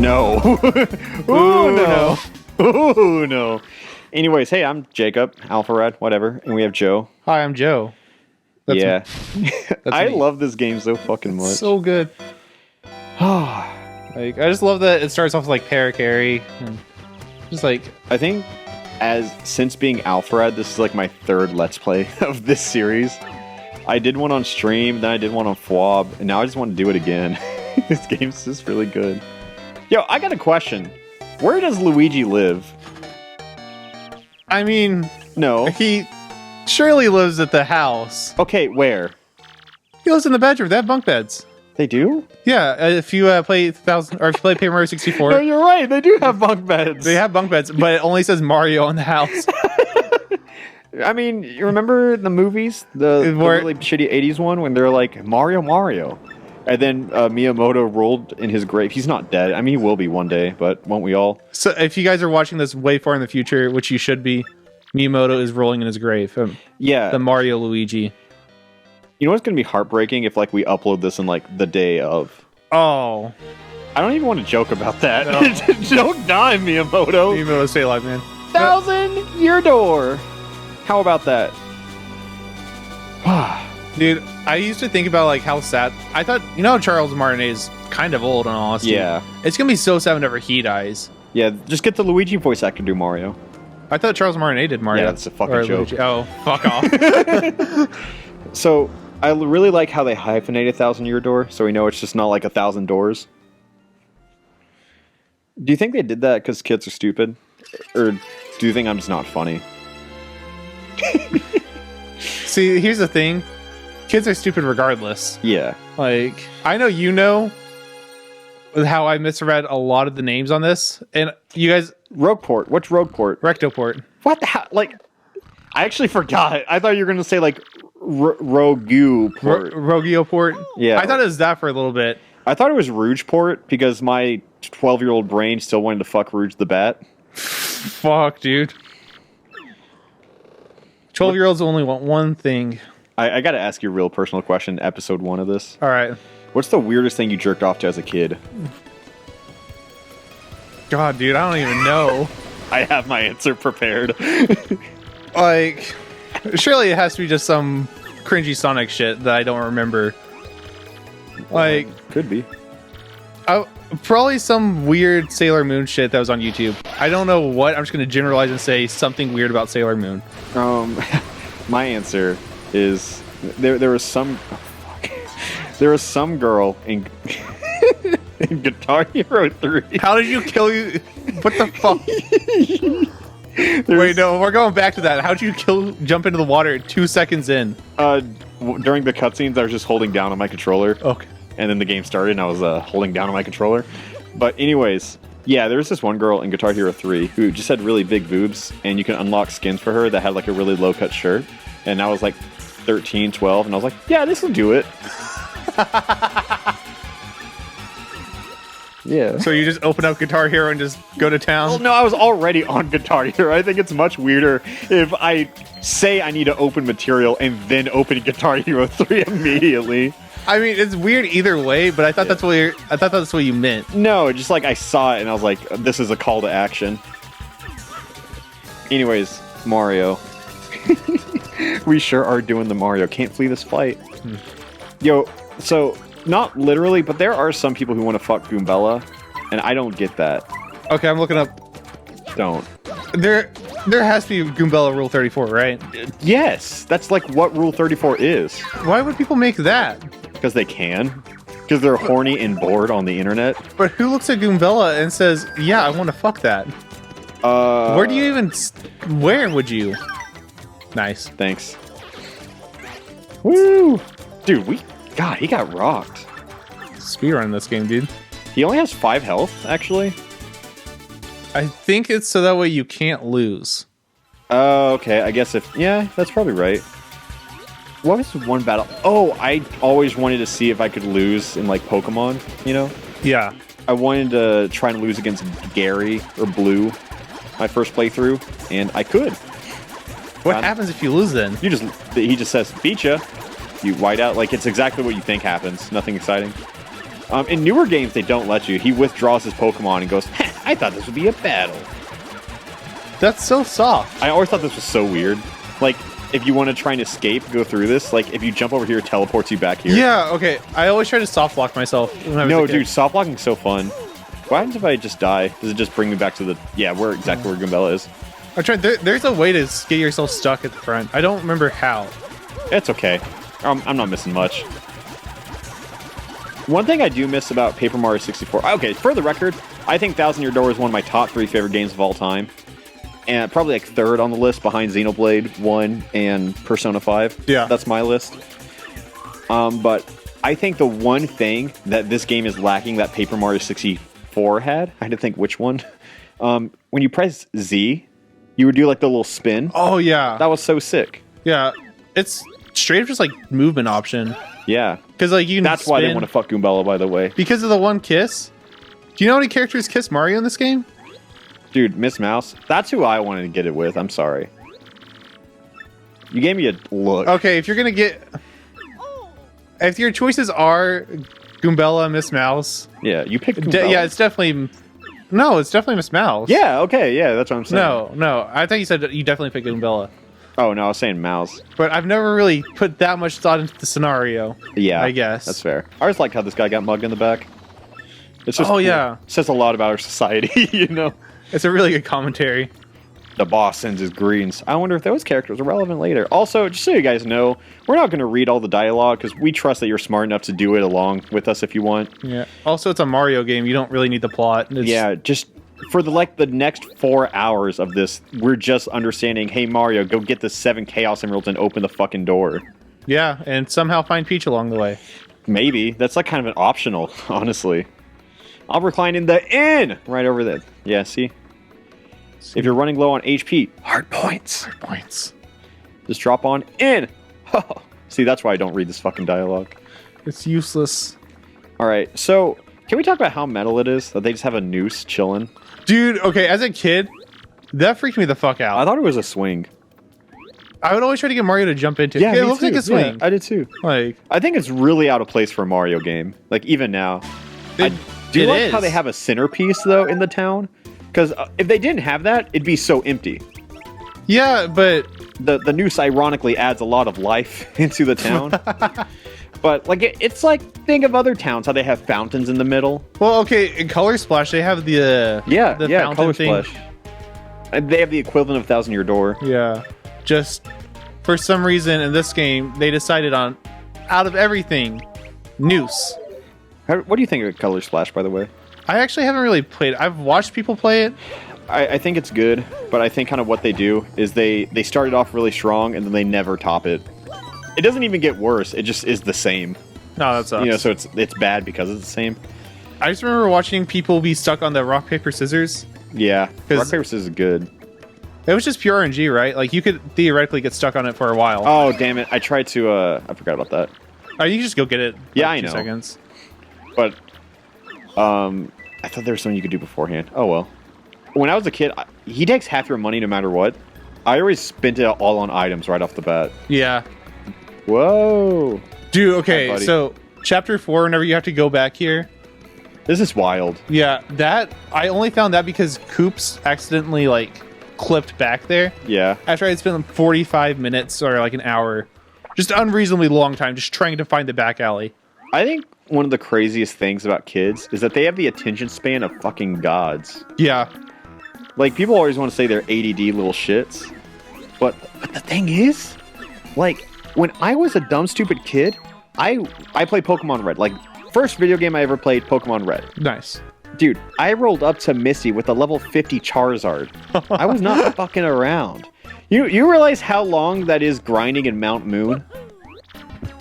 No. Ooh, no. Ooh, no. Anyways, hey, I'm Jacob, Alpharad, whatever, and we have Joe. Hi, I'm Joe. That's I me. love this game so fucking much. So good. Like, I just love that it starts off with like Parakarry and just like I think since being Alpharad, this is like my third Let's Play of this series. I did one on stream, then I did one on FWAB, and now I just want to do it again. This game's just really good. Yo, I got a question. Where does Luigi live? I mean, No. he surely lives at the house. Okay, where? He lives in the bedroom. They have bunk beds. They do? Yeah, if you play Paper Mario 64, No, you're right. They do have bunk beds. they have bunk beds, but it only says Mario on the house. I mean, you remember the movies? The really shitty 80s one when they're like, Mario. And then Miyamoto rolled in his grave. He's not dead. I mean, he will be one day, but won't we all? So if you guys are watching this way far in the future, which you should be, Miyamoto is rolling in his grave. Yeah. The Mario Luigi. You know what's going to be heartbreaking if like we upload this in like the day of? Oh. I don't even want to joke about that. No. Don't die, Miyamoto. Miyamoto, stay alive, man. 1,000-year door. How about that? Dude, I used to think about like how sad. I thought, Charles Martinet is kind of old in all honesty. Yeah. It's going to be so sad whenever he dies. Yeah, just get the Luigi voice actor to do Mario. I thought Charles Martinet did Mario. Yeah, that's a fucking Or joke. Luigi. Oh, fuck off. So, I really like how they hyphenate 1,000-year door, so we know it's just not like 1,000 doors. Do you think they did that because kids are stupid? Or do you think I'm just not funny? See, here's the thing. Kids are stupid regardless. Yeah. Like, I know you know how I misread a lot of the names on this. And you guys... Rogueport. What's Rogueport? Rectoport. What the hell? Like, I actually forgot. I thought you were going to say, like, Rogueport. Rogueport? Yeah. I thought it was that for a little bit. I thought it was Rougeport because my 12-year-old brain still wanted to fuck Rouge the Bat. Fuck, dude. 12-year-olds only want one thing. I got to ask you a real personal question, episode 1 of this. All right. What's the weirdest thing you jerked off to as a kid? God, dude, I don't even know. I have my answer prepared. Like, surely it has to be just some cringy Sonic shit that I don't remember. Like, could be. Probably some weird Sailor Moon shit that was on YouTube. I don't know what. I'm just going to generalize and say something weird about Sailor Moon. My answer is there was some there was some girl in in Guitar Hero 3. How did you kill you? What the fuck? Wait, no, we're going back to that. How'd you jump into the water 2 seconds in? During the cutscenes, I was just holding down on my controller. Okay. And then the game started, and I was holding down on my controller. But anyways, yeah, there was this one girl in Guitar Hero 3 who just had really big boobs, and you can unlock skins for her that had like a really low-cut shirt. And I was like 13, 12, and I was like, yeah, this will do it. Yeah. So you just open up Guitar Hero and just go to town? Well, no, I was already on Guitar Hero. I think it's much weirder if I say I need to open material and then open Guitar Hero 3 immediately. I mean, it's weird either way, but I thought that's what you meant. No, just like I saw it and I was like, this is a call to action. Anyways, Mario. We sure are doing the Mario. Can't flee this fight. Yo, so not literally, but there are some people who want to fuck Goombella, and I don't get that. Okay, I'm looking up. Don't. There has to be Goombella Rule 34, right? Yes, that's like what Rule 34 is. Why would people make that? Because they can. Because they're horny and bored on the internet. But who looks at Goombella and says, yeah, I want to fuck that? Where do you even... Where would you? Nice. Thanks. Woo! Dude, God, he got rocked. Speedrun this game, dude. He only has 5 health, actually. I think it's so that way you can't lose. Oh, okay. I guess yeah, that's probably right. What was the one battle? Oh, I always wanted to see if I could lose in, like, Pokemon, you know? Yeah. I wanted to try and lose against Gary or Blue my first playthrough, and I could. What happens if you lose then? He just says, beat ya. You white out. Like, it's exactly what you think happens. Nothing exciting. In newer games, they don't let you. He withdraws his Pokemon and goes, I thought this would be a battle. That's so soft. I always thought this was so weird. Like, if you want to try and escape, go through this, like, if you jump over here, it teleports you back here. Yeah, okay. I always try to soft lock myself when I was a kid. Dude, soft locking's so fun. What happens if I just die? Does it just bring me back to the... Yeah, where Goombella is. I tried. There's a way to get yourself stuck at the front. I don't remember how. It's okay. I'm not missing much. One thing I do miss about Paper Mario 64... Okay, for the record, I think Thousand Year Door is one of my top 3 favorite games of all time. And probably like third on the list behind Xenoblade 1 and Persona 5. Yeah. That's my list. But I think the one thing that this game is lacking that Paper Mario 64 had... I had to think which one. When you press Z... You would do like the little spin. Oh, yeah. That was so sick. Yeah. It's straight up just like movement option. Yeah. Because like you can That's why they want to fuck Goombella, by the way. Because of the one kiss. Do you know how many characters kiss Mario in this game? Dude, Miss Mouse. That's who I wanted to get it with. I'm sorry. You gave me a look. Okay, if you're going to get... If your choices are Goombella, Miss Mouse... Yeah, you picked Goombella. Yeah, it's definitely... No, it's definitely Miss Mouse. Yeah, okay, yeah, that's what I'm saying. No, I thought you said you definitely picked Goombella. Oh, no, I was saying Mouse. But I've never really put that much thought into the scenario. Yeah, I guess. That's fair. I always like how this guy got mugged in the back. It's just cool. Yeah. It says a lot about our society, you know? It's a really good commentary. The boss sends his greens. I wonder if those characters are relevant later. Also, just so you guys know, we're not going to read all the dialogue because we trust that you're smart enough to do it along with us if you want. Yeah. Also, it's a Mario game. You don't really need the plot. Yeah, just for the next 4 hours of this, we're just understanding, hey, Mario, go get the 7 Chaos Emeralds and open the fucking door. Yeah, and somehow find Peach along the way. Maybe. That's like kind of an optional, honestly. I'll recline in the inn! Right over there. Yeah, see? If you're running low on HP, hard points. Hard points. Just drop on in. See, that's why I don't read this fucking dialogue. It's useless. All right, so can we talk about how metal it is that they just have a noose chilling? Dude, okay, as a kid, that freaked me the fuck out. I thought it was a swing. I would always try to get Mario to jump into it. Yeah, it looks like a swing. Yeah, I did too. Like, I think it's really out of place for a Mario game. Like, even now. Do you like how they have a centerpiece, though, in the town? Because if they didn't have that, it'd be so empty. Yeah, but... The noose, ironically, adds a lot of life into the town. But, like, it's like, think of other towns, how they have fountains in the middle. Well, okay, in Color Splash, they have the fountain Color thing. Splash. And they have the equivalent of Thousand Year Door. Yeah. Just, for some reason, in this game, they decided on, out of everything, noose. What do you think of Color Splash, by the way? I actually haven't really played it. I've watched people play it. I think it's good, but I think kind of what they do is they started off really strong and then they never top it. It doesn't even get worse. It just is the same. No, that sucks. You know, so it's bad because it's the same. I just remember watching people be stuck on the rock, paper, scissors. Yeah, rock, paper, scissors is good. It was just pure RNG, right? Like, you could theoretically get stuck on it for a while. Oh, damn it. I tried to, I forgot about that. Oh, you can just go get it. Yeah, like I know. 2 seconds. But, I thought there was something you could do beforehand. Oh, well. When I was a kid, he takes half your money no matter what. I always spent it all on items right off the bat. Yeah. Whoa. Dude, okay, so Chapter 4, whenever you have to go back here. This is wild. Yeah, I only found that because Koops accidentally, like, clipped back there. Yeah. After I'd spent 45 minutes or, like, an hour. Just unreasonably long time just trying to find the back alley. I think one of the craziest things about kids is that they have the attention span of fucking gods. Yeah. Like, people always want to say they're ADD little shits. But the thing is, like, when I was a dumb, stupid kid, I played Pokemon Red. Like, first video game I ever played, Pokemon Red. Nice. Dude, I rolled up to Misty with a level 50 Charizard. I was not fucking around. You realize how long that is grinding in Mount Moon?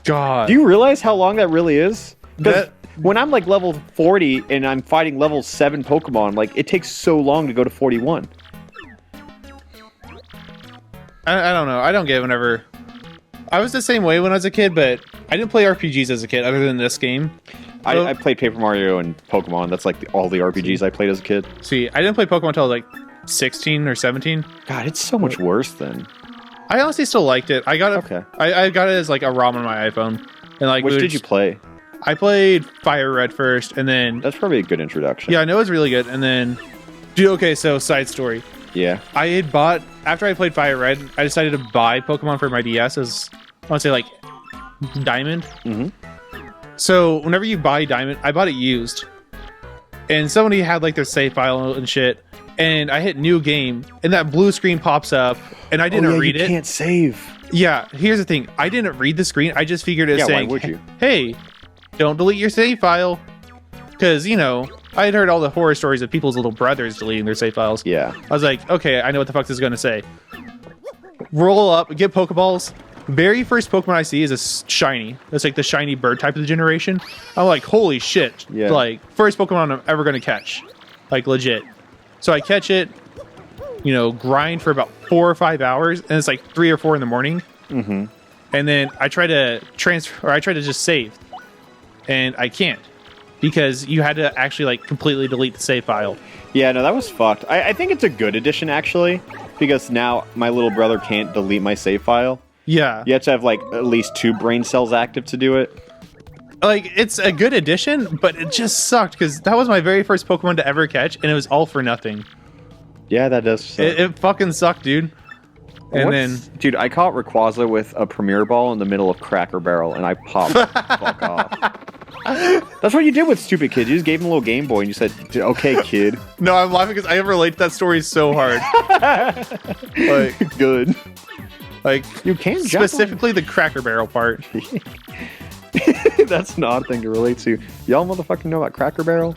God. Do you realize how long that really is? Because when I'm like level 40 and I'm fighting level 7 Pokemon, like, it takes so long to go to 41. I don't know. I don't get it whenever... I was the same way when I was a kid, but I didn't play RPGs as a kid other than this game. So, I played Paper Mario and Pokemon. That's like all the RPGs I played as a kid. See, I didn't play Pokemon until like 16 or 17. God, it's so much worse then. I honestly still liked it. I got it. Okay. I got it as like a ROM on my iPhone. And like, which did you play? I played Fire Red first, and then That's probably a good introduction. yeah, I know it's really good. And then, dude, okay, so side story. Yeah. I had bought after I played Fire Red, I decided to buy Pokemon for my DS as I want to say like Diamond. Mm-hmm. So whenever you buy Diamond, I bought it used, and somebody had like their save file and shit. And I hit new game, and that blue screen pops up, and I didn't read it. You can't save. Yeah, here's the thing. I didn't read the screen. I just figured it was saying, why would you? hey, don't delete your save file. Because, you know, I had heard all the horror stories of people's little brothers deleting their save files. Yeah. I was like, okay, I know what the fuck this is going to say. Roll up, get Pokeballs. Very first Pokemon I see is a shiny. It's like the shiny bird type of the generation. I'm like, holy shit. Yeah. Like, first Pokemon I'm ever going to catch. Like, legit. So I catch it, you know, grind for about 4 or 5 hours, and it's like 3 or 4 in the morning. Mm-hmm. And then I try to transfer, or I try to just save, and I can't because you had to actually like completely delete the save file. Yeah, no, that was fucked. I think it's a good addition actually, because now my little brother can't delete my save file. Yeah, You have to have like at least 2 brain cells active to do it. like it's a good addition, but it just sucked because that was my very first Pokemon to ever catch, and it was all for nothing. Yeah, that does suck. It fucking sucked, dude. And then, dude, I caught Rayquaza with a Premier Ball in the middle of Cracker Barrel, and I popped the fuck off. That's what you did with stupid kids. You just gave him a little Game Boy, and you said, "Okay, kid." no, I'm laughing because I relate to that story so hard. Like, Good. like You can jump specifically the Cracker Barrel part. That's an odd thing to relate to. Y'all motherfucking know about Cracker Barrel?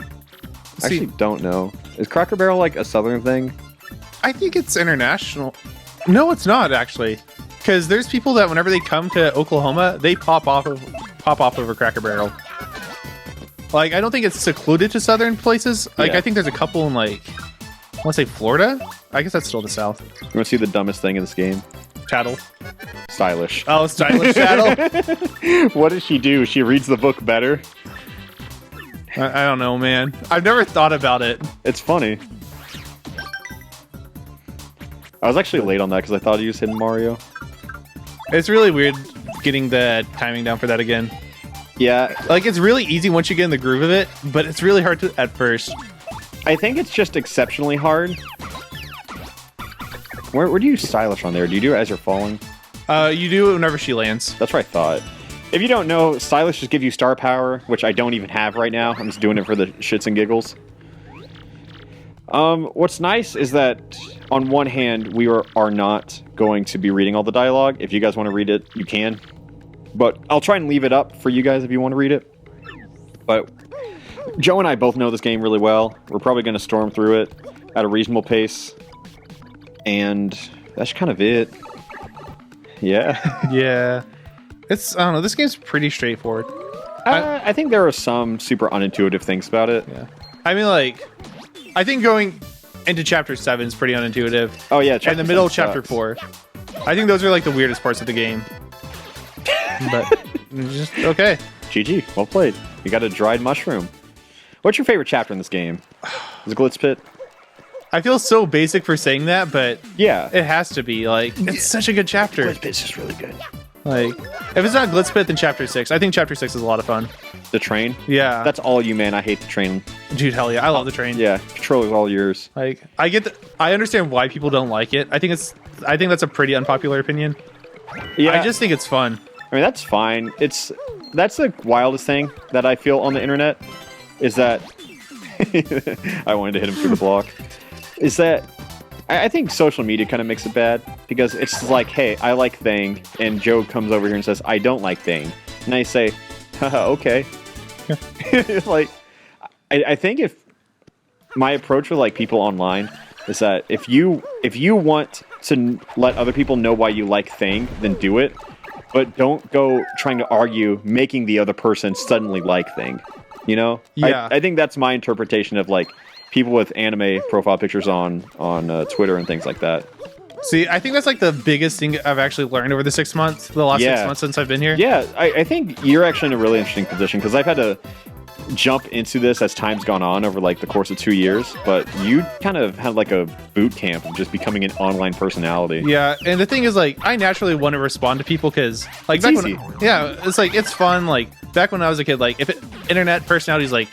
I See- actually don't know. Is Cracker Barrel like a southern thing? I think it's international. No, it's not actually, because there's people that whenever they come to Oklahoma, they pop off of a Cracker Barrel. Like, I don't think it's secluded to southern places. Like, Yeah. I think there's a couple in like, I want to say Florida. I guess that's still the South. You want to see the dumbest thing in this game? Chattel. Stylish. Oh, stylish chattel. What does she do? She reads the book better? I don't know, man. I've never thought about it. It's funny. I was actually late on that because I thought he was hitting Mario. It's really weird getting the timing down for that again. Yeah, Like, it's really easy once you get in the groove of it, but it's really hard to at first. I think it's just exceptionally hard. Where do you stylish on there? Do you do it as you're falling? You do it whenever she lands. That's what I thought. If you don't know, stylish just give you star power, which I don't even have right now. I'm just doing it for the shits and giggles. What's nice is that on one hand, we are not going to be reading all the dialogue. If you guys want to read it, you can. But I'll try and leave it up for you guys if you want to read it. But Joe and I both know this game really well. We're probably going to storm through it at a reasonable pace. And that's kind of it. Yeah. Yeah. It's, I don't know, this game's pretty straightforward. I think there are some super unintuitive things about it. Yeah. I mean, like, I think going into Chapter 7 is pretty unintuitive. Oh, yeah. And the middle of Chapter Chapter 7 sucks. 4. I think those are, like, the weirdest parts of the game. But, just, okay. GG. Well played. You got a dried mushroom. What's your favorite chapter in this game? Is it Glitz Pit? I feel so basic for saying that, but Yeah. it has to be. Like, it's such a good chapter. Glitz Pit's just really good. Like, if it's not Glitz Pit, then Chapter 6. I think Chapter 6 is a lot of fun. The train? Yeah. That's all you, man. I hate the train. Dude, hell yeah. I love the train. Yeah. Controller's all yours. Like, I understand why people don't like it. I think that's a pretty unpopular opinion. Yeah. I just think it's fun. I mean, that's fine. That's the wildest thing that I feel on the internet is that I wanted to hit him through the block. Is that I think social media kind of makes it bad because it's like, hey, I like Thing, and Joe comes over here and says, I don't like Thing, and I say, haha, okay. Like, I think if my approach with like people online is that if you want to let other people know why you like Thing, then do it. But don't go trying to argue making the other person suddenly like Thing. You know? Yeah. I think that's my interpretation of like people with anime profile pictures on Twitter and things like that. See, I think that's like the biggest thing I've actually learned over the 6 months, the last 6 months since I've been here. Yeah, I think you're actually in a really interesting position because I've had to jump into this as time's gone on over like the course of 2 years, but you kind of had like a boot camp of just becoming an online personality. Yeah, and the thing is, like, I naturally want to respond to people because, like, It's easy. yeah, it's like it's fun. Like, back when I was a kid, like if internet personalities like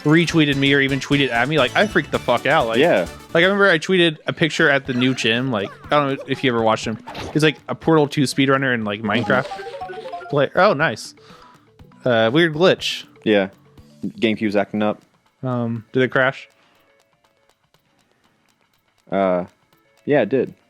retweeted me or even tweeted at me, like I freaked the fuck out. Like, Yeah. Like I remember I tweeted a picture at the new gym. Like I don't know if you ever watched him. He's like a Portal 2 speedrunner in like Minecraft. Player. Oh, nice. Weird glitch. Yeah. GameCube's acting up. Did it crash? Yeah, it did.